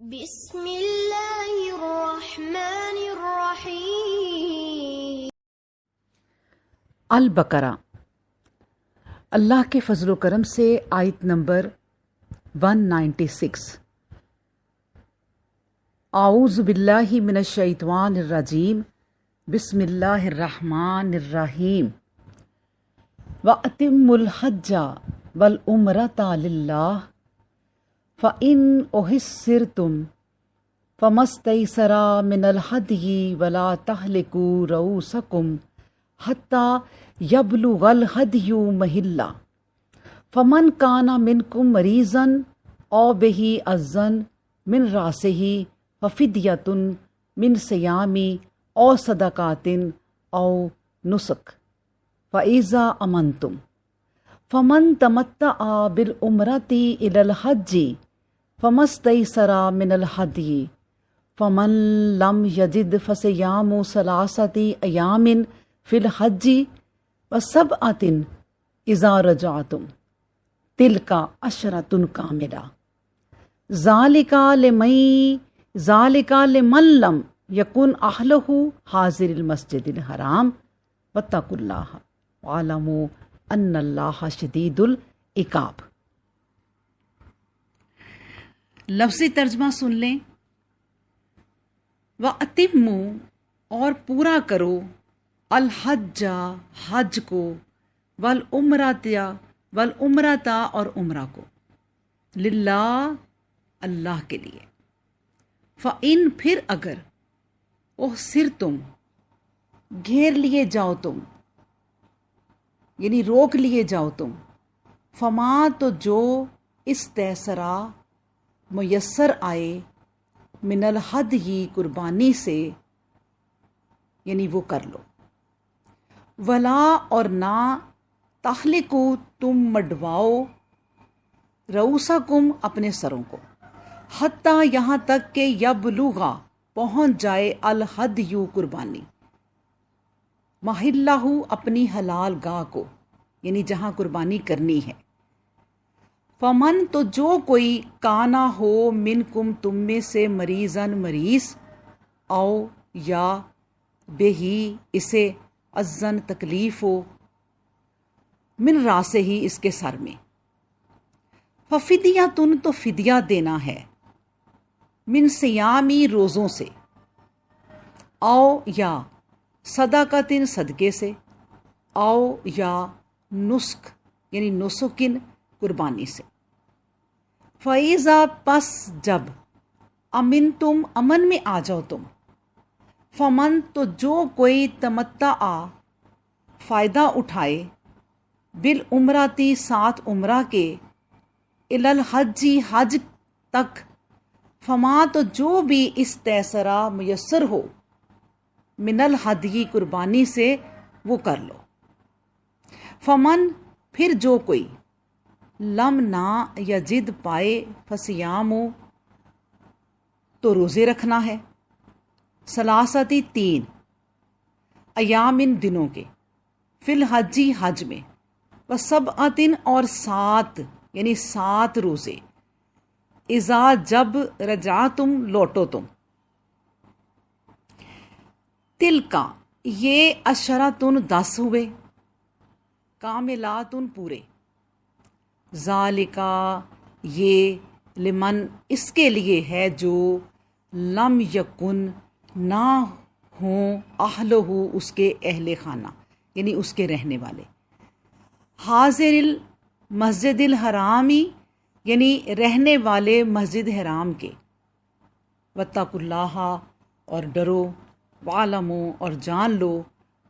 بسم اللہ الرحمن الرحیم۔ البقرہ۔ اللہ کے فضل و کرم سے آیت نمبر 196۔ اعوذ باللہ من الشیطان الرجیم، بسم اللہ الرحمن الرحیم۔ وَأَتِمُّوا الْحَجَّ وَالْعُمْرَةَ لِلَّهِ فَإِنْ أُحْصِرْتُمْ فَمَا اسْتَيْسَرَ مِنَ الْهَدْيِ وَلَا تَحْلِقُوا رُؤُوسَكُمْ حَتَّى يَبْلُغَ الْهَدْيُ مَحِلَّهُ فَمَنْ كَانَ مِنْكُمْ مَرِيضًا أَوْ بِهِ أَذًى مِنْ رَأْسِهِ فَفِدْيَةٌ مِنْ صِيَامٍ أَوْ صَدَقَةٍ أَوْ نُسُكٍ فَإِذَا أَمَنْتُمْ فَمَنْ تَمَتَّعَ بِالْعُمْرَةِ إِلَى الْحَجِّ فَمَا اسْتَيْسَرَ مِنَ الْهَدْيِ فَمَنْ لَمْ يَجِدْ فَصِيَامُ ثَلَاثَةِ أَيَّامٍ فِي الْحَجِّ وَسَبْعَةٍ إِذَا رَجَعْتُمْ تِلْكَ عَشْرَةٌ كَامِلَةٌ ذَلِكَ لِمَنْ لَمْ يَكُنْ أَهْلُهُ حَاضِرِ الْمَسْجِدِ الْحَرَامِ وَاتَّقُوا اللَّهَ وَاعْلَمُوا ان اللہ شدید العقاب۔ لفظی ترجمہ سن لیں۔ وَأَتِمُّوا اور پورا کرو، الحج حج کو، والعمرۃ اور عمرہ کو، للہ اللہ کے لیے، فَإِن پھر اگر، احصرتم گھیر لیے جاؤ تم، یعنی روک لیے جاؤ تم، فما تو جو استیسرا میسر آئے، من الہدی قربانی سے، یعنی وہ کر لو، ولا اور نہ تحلقو تم مڈواؤ، رؤوسکم اپنے سروں کو، حتیٰ یہاں تک کہ یبلغا پہنچ جائے الہدی قربانی، محلہ اپنی حلال گاہ کو، یعنی جہاں قربانی کرنی ہے، فمن تو جو کوئی کانا ہو منکم تم میں سے مریضاً مریض، او یا بہی اسے اذن تکلیف ہو، من راسے ہی اس کے سر میں، ففدیۃ تو فدیہ دینا ہے، من صیامی روزوں سے، او یا صدقاتن صدقے سے، او یا نسک یعنی نسکن قربانی سے، فَإِذَا پس جب، امن تم امن میں آ جاؤ تم، فمن تو جو کوئی تمتع فائدہ اٹھائے، بالعمراتی ساتھ عمرہ کے، الی الحج حج تک، فما تو جو بھی استیسرا میسر ہو، من الہدی قربانی سے وہ کر لو، فمن پھر جو کوئی، لم نہ یجد پائے، فصیام تو روزے رکھنا ہے، ثلاثتی 3 ایامن دنوں کے، فی الحجی حج میں، وسبعۃ اور 7 یعنی 7 روزے، اذا جب رجعتم لوٹو تم، تلکا یہ عشرۃ 10 ہوئے، کاملات پورے، ذالکا یہ لمن اس کے لیے ہے جو لم یکن نہ ہوں، اہلہ اس کے اہل خانہ یعنی اس کے رہنے والے، حاضر المسجد الحرامی یعنی رہنے والے مسجد حرام کے، واتقوا اللہ اور ڈرو، وعلموا اور جان لو،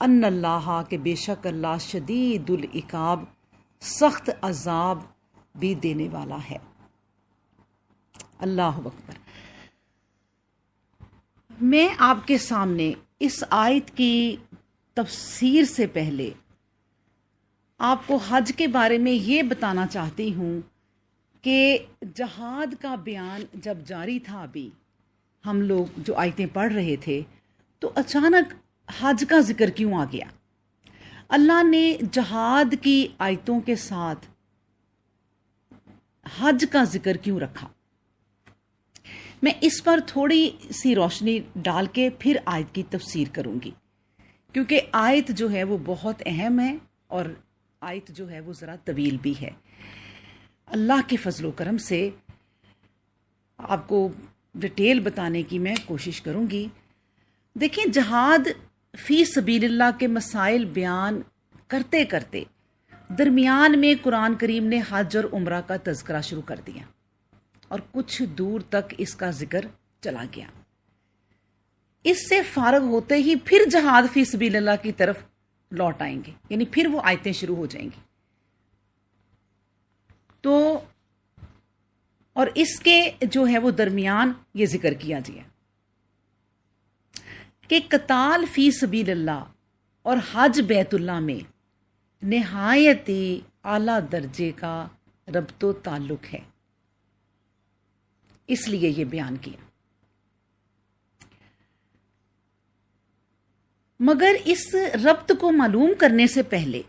ان اللہ کہ بے شک اللہ شدید العقاب سخت عذاب بھی دینے والا ہے۔ اللہ اکبر۔ میں آپ کے سامنے اس آیت کی تفسیر سے پہلے آپ کو حج کے بارے میں یہ بتانا چاہتی ہوں کہ جہاد کا بیان جب جاری تھا، ابھی ہم لوگ جو آیتیں پڑھ رہے تھے، تو اچانک حج کا ذکر کیوں آ گیا؟ اللہ نے جہاد کی آیتوں کے ساتھ حج کا ذکر کیوں رکھا؟ میں اس پر تھوڑی سی روشنی ڈال کے پھر آیت کی تفسیر کروں گی، کیونکہ آیت جو ہے وہ بہت اہم ہے اور آیت جو ہے وہ ذرا طویل بھی ہے۔ اللہ کے فضل و کرم سے آپ کو ڈیٹیل بتانے کی میں کوشش کروں گی۔ دیکھیں، جہاد فی سبیل اللہ کے مسائل بیان کرتے کرتے درمیان میں قرآن کریم نے حج اور عمرہ کا تذکرہ شروع کر دیا اور کچھ دور تک اس کا ذکر چلا گیا۔ اس سے فارغ ہوتے ہی پھر جہاد فی سبیل اللہ کی طرف لوٹ آئیں گے، یعنی پھر وہ آیتیں شروع ہو جائیں گی۔ تو اور اس کے جو ہے وہ درمیان یہ ذکر کیا گیا کہ قتال فی سبیل اللہ اور حج بیت اللہ میں نہایت اعلیٰ درجے کا ربط و تعلق ہے، اس لیے یہ بیان کیا۔ مگر اس ربط کو معلوم کرنے سے پہلے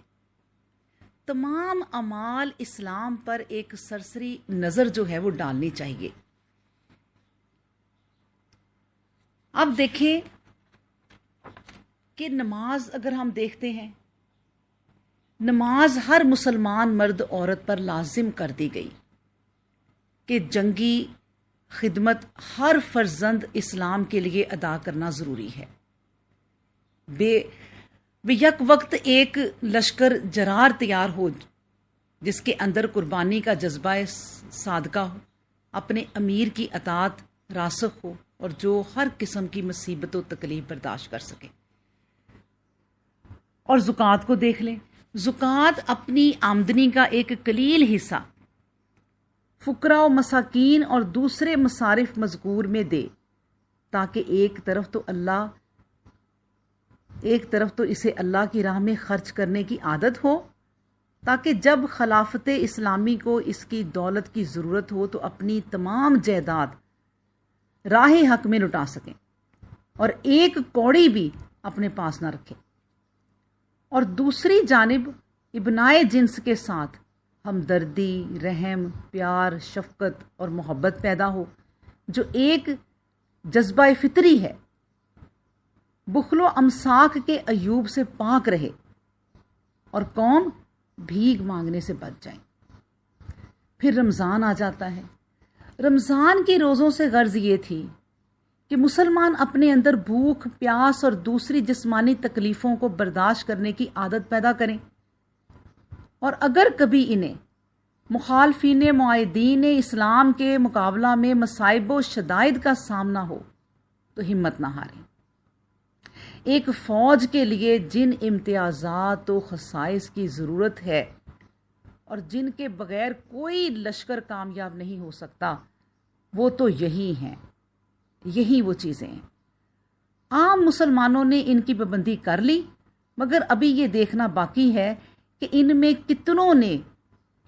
تمام اعمال اسلام پر ایک سرسری نظر جو ہے وہ ڈالنی چاہیے۔ اب دیکھیں کہ نماز اگر ہم دیکھتے ہیں، نماز ہر مسلمان مرد عورت پر لازم کر دی گئی کہ جنگی خدمت ہر فرزند اسلام کے لیے ادا کرنا ضروری ہے۔ بے یک وقت ایک لشکر جرار تیار ہو جس کے اندر قربانی کا جذبہ صادقہ ہو، اپنے امیر کی اطاعت راسخ ہو اور جو ہر قسم کی مصیبت و تکلیف برداشت کر سکے۔ اور زکوٰۃ کو دیکھ لیں، زکوٰۃ اپنی آمدنی کا ایک قلیل حصہ فقراء و مساکین اور دوسرے مصارف مذکور میں دے، تاکہ ایک طرف تو اسے اللہ کی راہ میں خرچ کرنے کی عادت ہو، تاکہ جب خلافت اسلامی کو اس کی دولت کی ضرورت ہو تو اپنی تمام جائیداد راہ حق میں لٹا سکیں اور ایک کوڑی بھی اپنے پاس نہ رکھے۔ اور دوسری جانب ابنائے جنس کے ساتھ ہمدردی، رحم، پیار، شفقت اور محبت پیدا ہو، جو ایک جذبہ فطری ہے، بخل و امساک کے عیوب سے پاک رہے اور قوم بھیک مانگنے سے بچ جائے۔ پھر رمضان آ جاتا ہے۔ رمضان کے روزوں سے غرض یہ تھی کہ مسلمان اپنے اندر بھوک، پیاس اور دوسری جسمانی تکلیفوں کو برداشت کرنے کی عادت پیدا کریں، اور اگر کبھی انہیں مخالفین معاہدین اسلام کے مقابلہ میں مصائب و شدائد کا سامنا ہو تو ہمت نہ ہاریں۔ ایک فوج کے لیے جن امتیازات و خصائص کی ضرورت ہے اور جن کے بغیر کوئی لشکر کامیاب نہیں ہو سکتا، وہ تو یہی وہ چیزیں ہیں۔ عام مسلمانوں نے ان کی پابندی کر لی، مگر ابھی یہ دیکھنا باقی ہے کہ ان میں کتنوں نے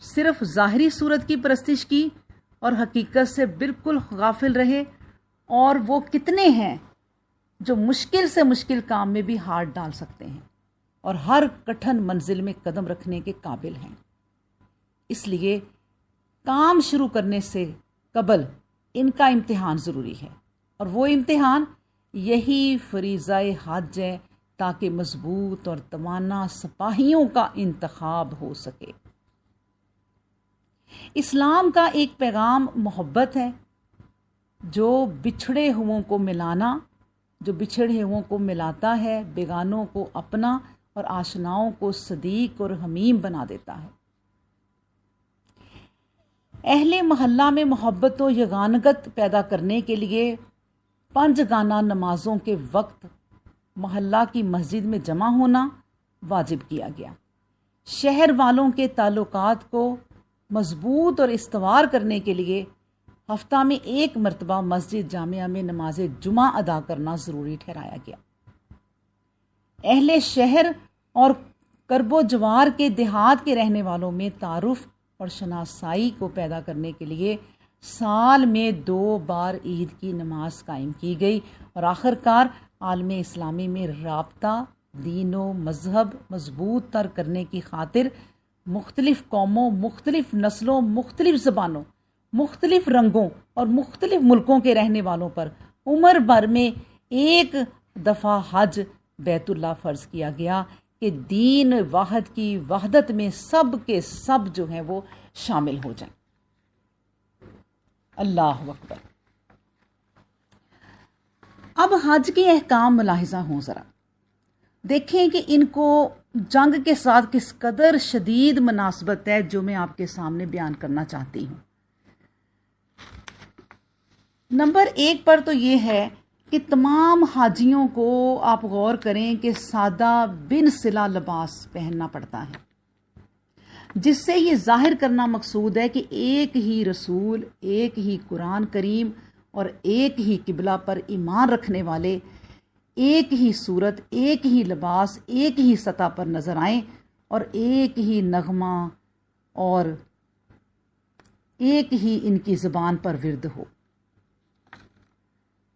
صرف ظاہری صورت کی پرستش کی اور حقیقت سے بالکل غافل رہے، اور وہ کتنے ہیں جو مشکل سے مشکل کام میں بھی ہاتھ ڈال سکتے ہیں اور ہر کٹھن منزل میں قدم رکھنے کے قابل ہیں۔ اس لیے کام شروع کرنے سے قبل ان کا امتحان ضروری ہے، اور وہ امتحان یہی فریضہ حج ہے، تاکہ مضبوط اور توانا سپاہیوں کا انتخاب ہو سکے۔ اسلام کا ایک پیغام محبت ہے، جو بچھڑے ہوئوں کو ملاتا ہے، بیگانوں کو اپنا اور آشناؤں کو صدیق اور حمیم بنا دیتا ہے۔ اہل محلہ میں محبت و یگانگت پیدا کرنے کے لیے 5 گانہ نمازوں کے وقت محلہ کی مسجد میں جمع ہونا واجب کیا گیا۔ شہر والوں کے تعلقات کو مضبوط اور استوار کرنے کے لیے ہفتہ میں 1 مرتبہ مسجد جامعہ میں نماز جمعہ ادا کرنا ضروری ٹھہرایا گیا۔ اہل شہر اور قرب و جوار کے دیہات کے رہنے والوں میں تعارف اور شناسائی کو پیدا کرنے کے لیے سال میں 2 بار عید کی نماز قائم کی گئی، اور آخر کار عالم اسلامی میں رابطہ دین و مذہب مضبوط تر کرنے کی خاطر مختلف قوموں، مختلف نسلوں، مختلف زبانوں، مختلف رنگوں اور مختلف ملکوں کے رہنے والوں پر عمر بھر میں ایک دفعہ حج بیت اللہ فرض کیا گیا کہ دین واحد کی وحدت میں سب کے سب جو ہیں وہ شامل ہو جائیں۔ اللہ اکبر۔ اب حج کے احکام ملاحظہ ہوں، ذرا دیکھیں کہ ان کو جنگ کے ساتھ کس قدر شدید مناسبت ہے، جو میں آپ کے سامنے بیان کرنا چاہتی ہوں۔ نمبر 1 پر تو یہ ہے کہ تمام حاجیوں کو آپ غور کریں کہ سادہ بن صلہ لباس پہننا پڑتا ہے، جس سے یہ ظاہر کرنا مقصود ہے کہ ایک ہی رسول، ایک ہی قرآن کریم اور ایک ہی قبلہ پر ایمان رکھنے والے ایک ہی صورت، ایک ہی لباس، ایک ہی سطح پر نظر آئیں اور ایک ہی نغمہ اور ایک ہی ان کی زبان پر ورد ہو۔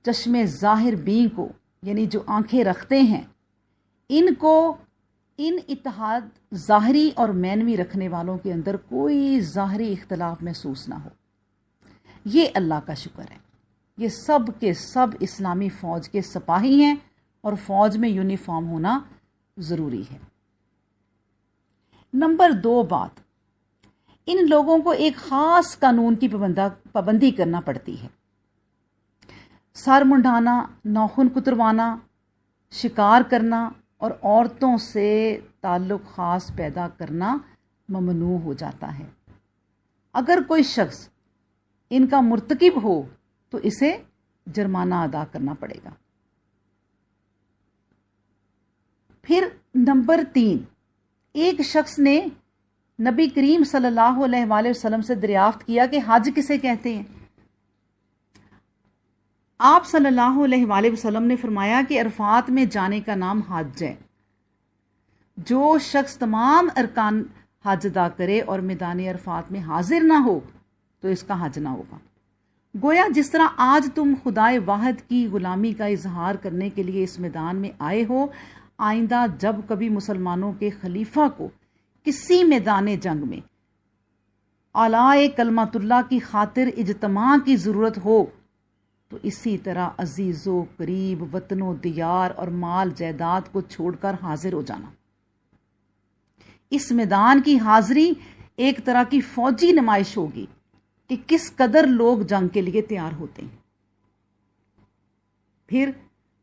چشم ظاہر بین کو، یعنی جو آنکھیں رکھتے ہیں، ان کو ان اتحاد ظاہری اور معنوی رکھنے والوں کے اندر کوئی ظاہری اختلاف محسوس نہ ہو۔ یہ اللہ کا شکر ہے، یہ سب کے سب اسلامی فوج کے سپاہی ہیں اور فوج میں یونیفارم ہونا ضروری ہے۔ نمبر 2 بات، ان لوگوں کو ایک خاص قانون کی پابندی کرنا پڑتی ہے۔ سر منڈانا، ناخن کتروانا، شکار کرنا اور عورتوں سے تعلق خاص پیدا کرنا ممنوع ہو جاتا ہے۔ اگر کوئی شخص ان کا مرتکب ہو تو اسے جرمانہ ادا کرنا پڑے گا۔ پھر نمبر 3، ایک شخص نے نبی کریم صلی اللہ علیہ وآلہ وسلم سے دریافت کیا کہ حج کسے کہتے ہیں؟ آپ صلی اللہ علیہ وآلہ وسلم نے فرمایا کہ عرفات میں جانے کا نام حج ہے۔ جو شخص تمام ارکان حج ادا کرے اور میدان عرفات میں حاضر نہ ہو تو اس کا حج نہ ہوگا۔ گویا جس طرح آج تم خدائے واحد کی غلامی کا اظہار کرنے کے لیے اس میدان میں آئے ہو، آئندہ جب کبھی مسلمانوں کے خلیفہ کو کسی میدان جنگ میں اعلیٰ کلمۃ اللہ کی خاطر اجتماع کی ضرورت ہو تو اسی طرح عزیز و قریب، وطن و دیار اور مال جائیداد کو چھوڑ کر حاضر ہو جانا۔ اس میدان کی حاضری ایک طرح کی فوجی نمائش ہوگی کہ کس قدر لوگ جنگ کے لیے تیار ہوتے ہیں۔ پھر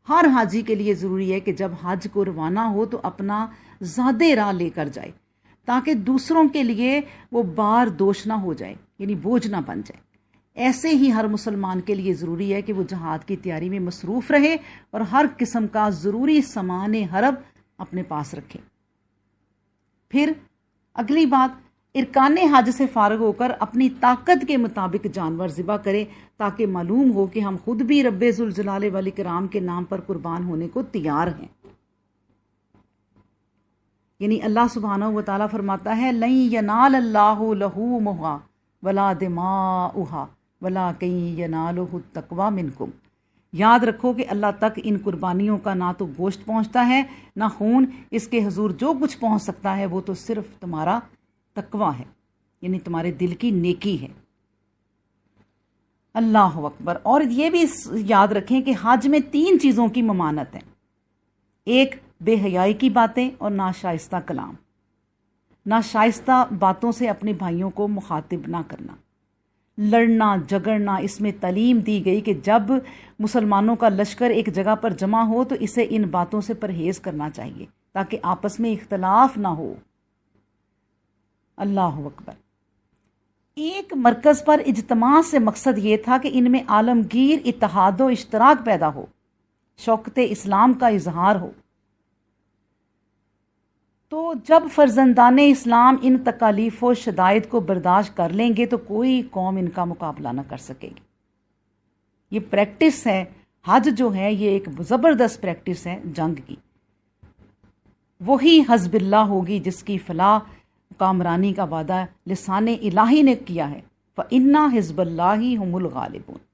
ہر حاجی کے لیے ضروری ہے کہ جب حج کو روانہ ہو تو اپنا زادے راہ لے کر جائے تاکہ دوسروں کے لیے وہ بار دوش نہ ہو جائے، یعنی بوجھ نہ بن جائے۔ ایسے ہی ہر مسلمان کے لیے ضروری ہے کہ وہ جہاد کی تیاری میں مصروف رہے اور ہر قسم کا ضروری سامان حرب اپنے پاس رکھے۔ پھر اگلی بات، ارکان حج سے فارغ ہو کر اپنی طاقت کے مطابق جانور ذبح کرے تاکہ معلوم ہو کہ ہم خود بھی رب ذوالجلال والاکرام کے نام پر قربان ہونے کو تیار ہیں۔ یعنی اللہ سبحانہ و تعالیٰ فرماتا ہے لن ینال اللہ لحومھا ولا دماؤھا ولکن ینالہ التقوی منکم۔ یاد رکھو کہ اللہ تک ان قربانیوں کا نہ تو گوشت پہنچتا ہے نہ خون، اس کے حضور جو کچھ پہنچ سکتا ہے وہ تو صرف تمہارا تقوی ہے، یعنی تمہارے دل کی نیکی ہے۔ اللہ اکبر۔ اور یہ بھی یاد رکھیں کہ حج میں 3 چیزوں کی ممانعت ہے۔ ایک، بے حیائی کی باتیں اور ناشائستہ کلام، ناشائستہ باتوں سے اپنے بھائیوں کو مخاطب نہ کرنا۔ لڑنا جھگڑنا، اس میں تعلیم دی گئی کہ جب مسلمانوں کا لشکر ایک جگہ پر جمع ہو تو اسے ان باتوں سے پرہیز کرنا چاہیے تاکہ آپس میں اختلاف نہ ہو۔ اللہ اکبر۔ ایک مرکز پر اجتماع سے مقصد یہ تھا کہ ان میں عالمگیر اتحاد و اشتراک پیدا ہو، شوکت اسلام کا اظہار ہو۔ تو جب فرزندان اسلام ان تکالیف و شدائد کو برداشت کر لیں گے تو کوئی قوم ان کا مقابلہ نہ کر سکے گی۔ یہ پریکٹس ہے، حج جو ہے یہ ایک زبردست پریکٹس ہے جنگ کی۔ وہی حزب اللہ ہوگی جس کی فلاح کامرانی کا وعدہ لسان الہی نے کیا ہے، فَإِنَّ حِزْبَ اللَّهِ هُمُ الْغَالِبُونَ۔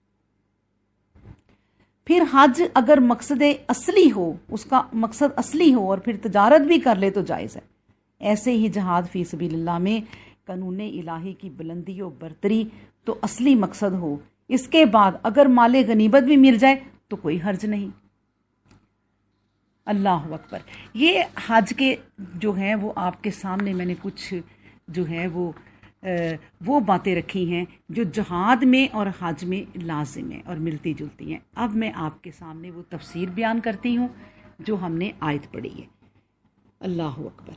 پھر حج اگر مقصد اصلی ہو، اس کا مقصد اصلی ہو اور پھر تجارت بھی کر لے تو جائز ہے۔ ایسے ہی جہاد فی سبیل اللہ میں قانون الہی کی بلندی و برتری تو اصلی مقصد ہو. اس کے بعد اگر مال غنیمت بھی مل جائے تو کوئی حرج نہیں. اللہ اکبر. یہ حج کے جو ہیں وہ آپ کے سامنے میں نے کچھ جو ہے وہ باتیں رکھی ہیں جو جہاد میں اور حج میں لازم ہیں اور ملتی جلتی ہیں. اب میں آپ کے سامنے وہ تفسیر بیان کرتی ہوں جو ہم نے آیت پڑھی ہے. اللہ اکبر.